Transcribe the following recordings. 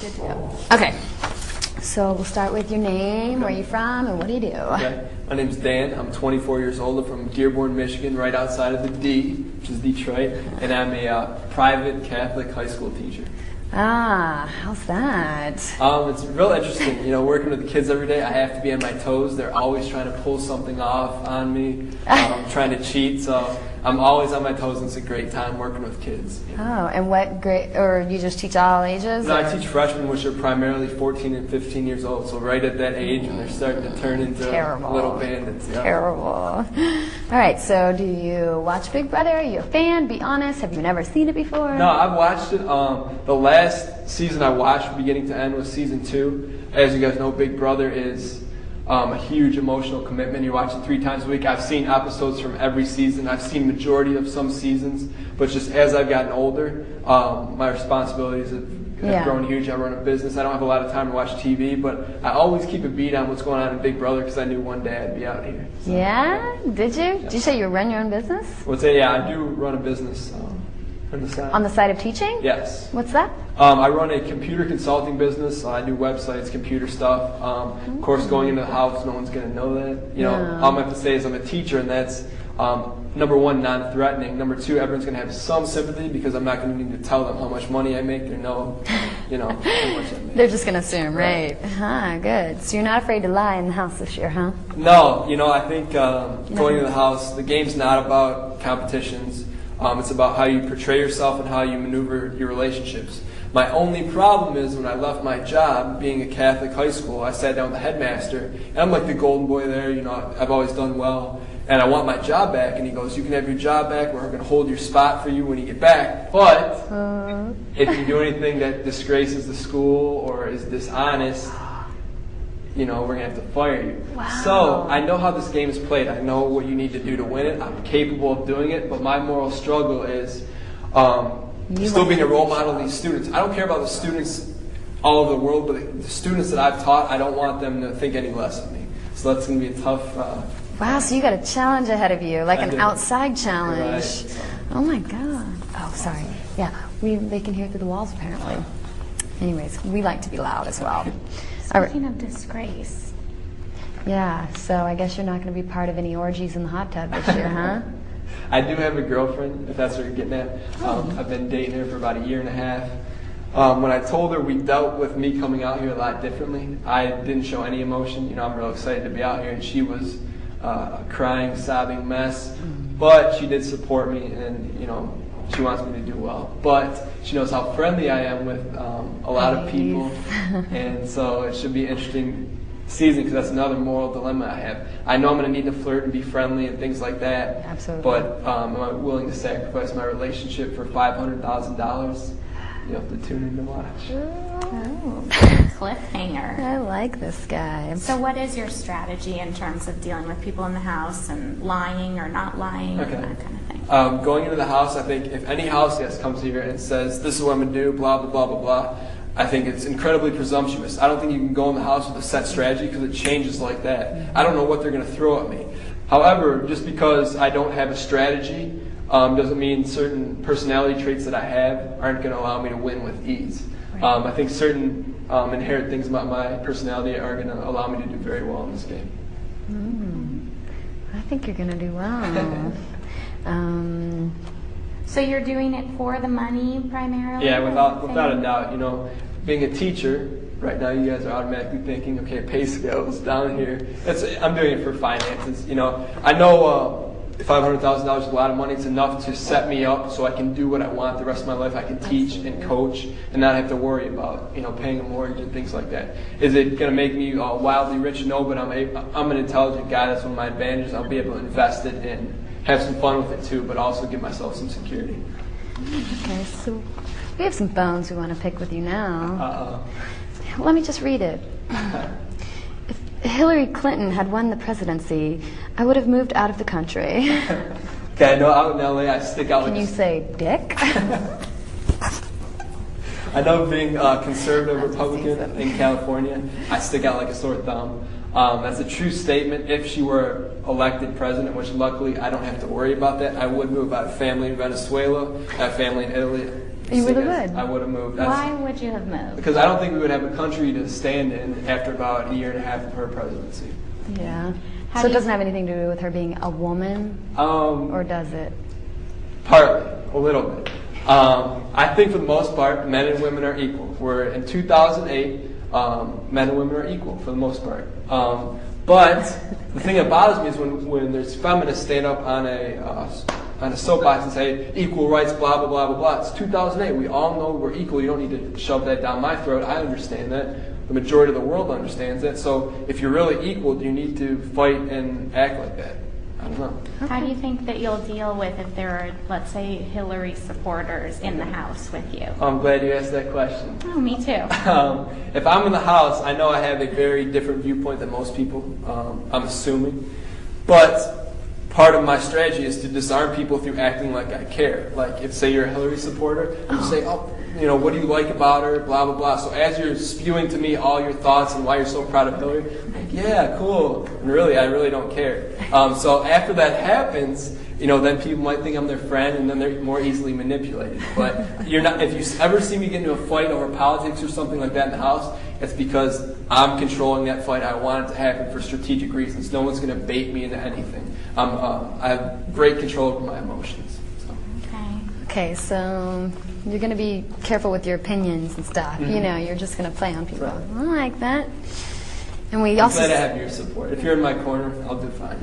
Good to go. Okay. So we'll start with your name, where are you from, and what do you do? Okay. My name's Dan. I'm 24 years old. I'm from Dearborn, Michigan, right outside of the D, which is Detroit. And I'm a private Catholic high school teacher. Ah, how's that? It's real interesting. You know, working with the kids every day, I have to be on my toes. They're always trying to pull something off on me, trying to cheat. So I'm always on my toes, and it's a great time working with kids. You know? Oh, and what grade, or you just teach all ages? No, I teach freshmen, which are primarily 14 and 15 years old. So right at that age when they're starting to turn into little bandits. Yeah. Terrible. All right, so do you watch Big Brother? Are you a fan? Be honest. Have you never seen it before? No, I've watched it. The last season I watched from beginning to end was season 2. As you guys know, Big Brother is a huge emotional commitment. You watch it 3 times a week. I've seen episodes from every season. I've seen majority of some seasons. But just as I've gotten older, my responsibilities have grown huge. I run a business. I don't have a lot of time to watch TV, but I always keep a beat on what's going on in Big Brother because I knew one day I'd be out here. So, yeah? Did you? Yeah. Did you say you run your own business? Yeah, I do run a business on the side. On the side of teaching? Yes. What's that? I run a computer consulting business. I do websites, computer stuff. Of course, going into the house, no one's going to know that. You know, all I have to say is I'm a teacher, and that's number 1, non-threatening. Number 2, everyone's going to have some sympathy because I'm not going to need to tell them how much money I make. They know, how much I make. They're just going to assume, right? Good. So you're not afraid to lie in the house this year, huh? No. I think going to the house, the game's not about competitions. It's about how you portray yourself and how you maneuver your relationships. My only problem is when I left my job, being a Catholic high school, I sat down with the headmaster, and I'm like the golden boy there, I've always done well, and I want my job back, and he goes, you can have your job back, we're going to hold your spot for you when you get back, but if you do anything that disgraces the school or is dishonest, we're going to have to fire you. Wow. So I know how this game is played. I know what you need to do to win it. I'm capable of doing it, but my moral struggle is still being a role model to these students. I don't care about the students all over the world, but the students that I've taught, I don't want them to think any less of me. So that's going to be a tough... wow, so you got a challenge ahead of you, like an outside challenge. Right. Oh my God. Oh, sorry. Yeah, they can hear through the walls apparently. Anyways, we like to be loud as well. Speaking of disgrace. Yeah, so I guess you're not going to be part of any orgies in the hot tub this year, huh? I do have a girlfriend, if that's what you're getting at. I've been dating her for about 1.5 years. When I told her, we dealt with me coming out here a lot differently. I didn't show any emotion. I'm real excited to be out here, and she was a crying, sobbing mess. But she did support me, and she wants me to do well. But she knows how friendly I am with a lot of people, and so it should be an interesting season because that's another moral dilemma I have. I know I'm going to need to flirt and be friendly and things like that. Absolutely. But am I willing to sacrifice my relationship for $500,000? You have to tune in to watch. Oh. Cliffhanger. I like this guy. So what is your strategy in terms of dealing with people in the house and lying or not lying and that kind of thing? Going into the house, I think if any house guest comes here and says, this is what I'm going to do, blah, blah, blah, blah, blah, I think it's incredibly presumptuous. I don't think you can go in the house with a set strategy because it changes like that. I don't know what they're going to throw at me. However, just because I don't have a strategy doesn't mean certain personality traits that I have aren't going to allow me to win with ease. Right. I think certain inherent things about my personality are going to allow me to do very well in this game. I think you're going to do well. So you're doing it for the money primarily? Yeah, without a doubt. Being a teacher, right now you guys are automatically thinking, okay, pay scales down here. I'm doing it for finances. I know $500,000 is a lot of money. It's enough to set me up so I can do what I want the rest of my life. I can teach and coach and not have to worry about paying a mortgage and things like that. Is it going to make me wildly rich? No, but I'm an intelligent guy. That's one of my advantages. I'll be able to invest it and have some fun with it too, but also give myself some security. Okay, so we have some bones we want to pick with you now. Let me just read it. If Hillary Clinton had won the presidency, I would have moved out of the country. Okay, I know out in LA I stick out Can you say dick? I know being a conservative Republican in California, I stick out like a sore thumb. That's a true statement. If she were elected president, which luckily I don't have to worry about that, I would move. I have family in Venezuela, I have family in Italy, You really would? I would have moved. Why would you have moved? Because I don't think we would have a country to stand in after about a year and a half of her presidency. Yeah. So it doesn't have anything to do with her being a woman? Or does it? Partly, a little bit. I think for the most part, men and women are equal. We're in 2008, men and women are equal for the most part. But the thing that bothers me is when there's feminists stand up on a soapbox and say equal rights, blah, blah, blah, blah, blah. It's 2008. We all know we're equal. You don't need to shove that down my throat. I understand that. The majority of the world understands that. So if you're really equal, do you need to fight and act like that? I don't know. Okay. How do you think that you'll deal with if there are, let's say, Hillary supporters in the House with you? I'm glad you asked that question. Oh, me too. If I'm in the House, I know I have a very different viewpoint than most people, I'm assuming. But part of my strategy is to disarm people through acting like I care. Like, if, say, you're a Hillary supporter, you say, what do you like about her, blah, blah, blah. So as you're spewing to me all your thoughts and why you're so proud of Hillary, I'm like, yeah, cool. And really, I really don't care. So after that happens, then people might think I'm their friend, and then they're more easily manipulated. But you're not. If you ever see me get into a fight over politics or something like that in the House, it's because I'm controlling that fight. I want it to happen for strategic reasons. No one's going to bait me into anything. I have great control over my emotions. So. Okay, so you're going to be careful with your opinions and stuff. Mm-hmm. You're just going to play on people. Right. I like that. And I'm glad I have your support. If you're in my corner, I'll do fine.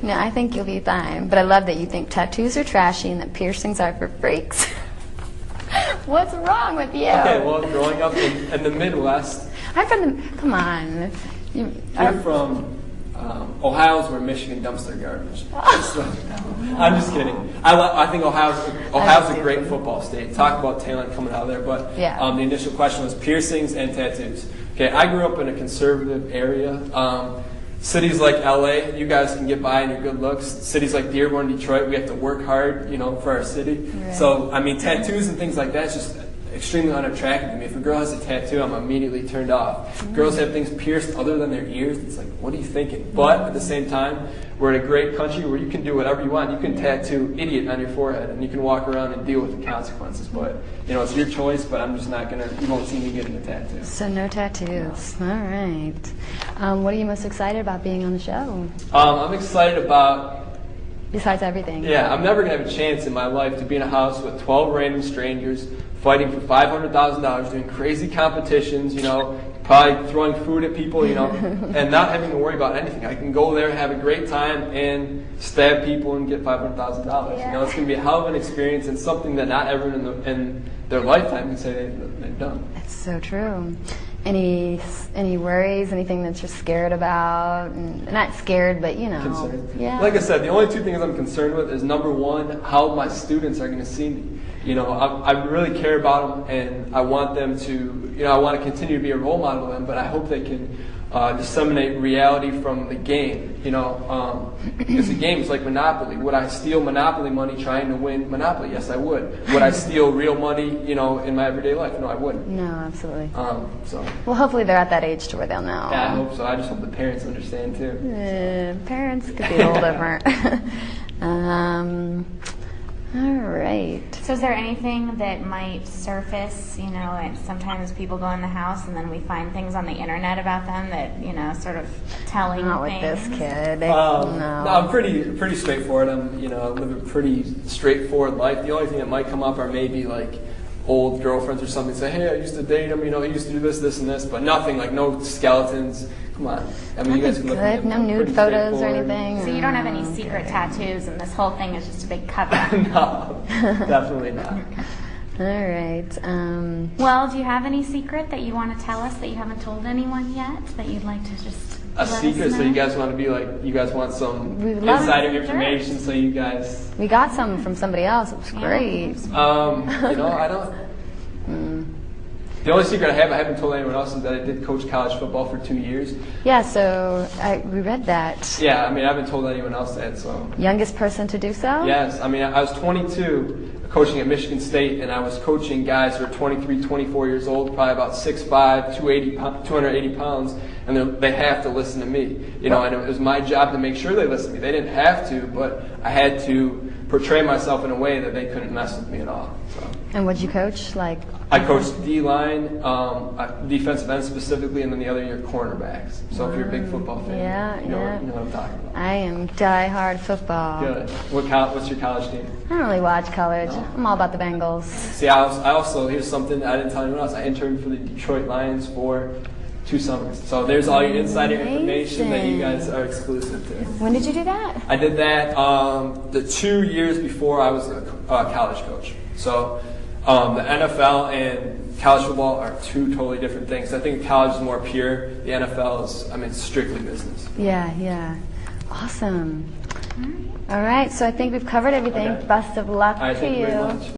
No, I think you'll be fine. But I love that you think tattoos are trashy and that piercings are for freaks. What's wrong with you? Okay, well, growing up in the Midwest. I'm from the... Come on. You're from... Ohio's where Michigan dumps their garbage. I'm just kidding. I think Ohio's a great football state. Talk about talent coming out of there. But the initial question was piercings and tattoos. Okay, I grew up in a conservative area. Cities like LA, you guys can get by in your good looks. Cities like Dearborn, Detroit, we have to work hard, for our city. Right. So, tattoos and things like that is just extremely unattractive to me. If a girl has a tattoo, I'm immediately turned off. Mm-hmm. Girls have things pierced other than their ears. It's like, what are you thinking? But at the same time, we're in a great country where you can do whatever you want. You can tattoo idiot on your forehead, and you can walk around and deal with the consequences. But, it's your choice, but I'm just not going to, you won't see me getting a tattoo. So no tattoos. No. All right. What are you most excited about being on the show? I'm excited about... Besides everything. Yeah, I'm never going to have a chance in my life to be in a house with 12 random strangers fighting for $500,000, doing crazy competitions, probably throwing food at people, and not having to worry about anything. I can go there, have a great time, and stab people and get $500,000. Yeah. It's going to be a hell of an experience and something that not everyone in their lifetime can say they've done. That's so true. Any worries? Anything that you're scared about? Not scared, but Concerned. Yeah. Like I said, the only two things I'm concerned with is number one, how my students are going to see me. I really care about them, and I want them to. I want to continue to be a role model to them, but I hope they can disseminate reality from the game. Because the game is like Monopoly. Would I steal Monopoly money trying to win Monopoly? Yes, I would. Would I steal real money, in my everyday life? No, I wouldn't. No, absolutely. So. Well, hopefully they're at that age to where they'll know. Yeah, I hope so. I just hope the parents understand too. Parents could be a little different. All right. So is there anything that might surface, and sometimes people go in the house and then we find things on the internet about them that, sort of telling Not things? with this kid. No, No. I'm pretty straightforward. I live a pretty straightforward life. The only thing that might come up are maybe like old girlfriends or something. Say, hey, I used to date him, he used to do this, and this, but nothing, like no skeletons. Come on. You guys can look at no nude photos or anything. So you don't have any secret tattoos, and this whole thing is just a big cover-up? No, definitely not. All right. Well, do you have any secret that you want to tell us that you haven't told anyone yet that you'd like to just a secret? So you guys want to be like, you guys want some insider information? So you guys. We got some from somebody else. It was great. I don't. The only secret I haven't told anyone else, is that I did coach college football for 2 years. Yeah, so we read that. Yeah, I haven't told anyone else that. So youngest person to do so? Yes, I was 22 coaching at Michigan State, and I was coaching guys who are 23, 24 years old, probably about 6'5", 280 pounds, and they have to listen to me. And it was my job to make sure they listened to me. They didn't have to, but I had to portray myself in a way that they couldn't mess with me at all. So. And what'd you coach? Like I coached D-line, defensive end specifically, and then the other year cornerbacks. So if you're a big football fan, you know what I'm talking about. I am die-hard football. Good. What's your college team? I don't really watch college. No? I'm all about the Bengals. See, I also, here's something I didn't tell anyone else. I interned for the Detroit Lions for 2 summers. So there's all your insider information that you guys are exclusive to. When did you do that? I did that the 2 years before I was a college coach. So the NFL and college football are 2 totally different things. I think college is more pure. The NFL is, strictly business. Yeah. Awesome. All right, so I think we've covered everything. Okay. Best of luck to Thank you you. very much.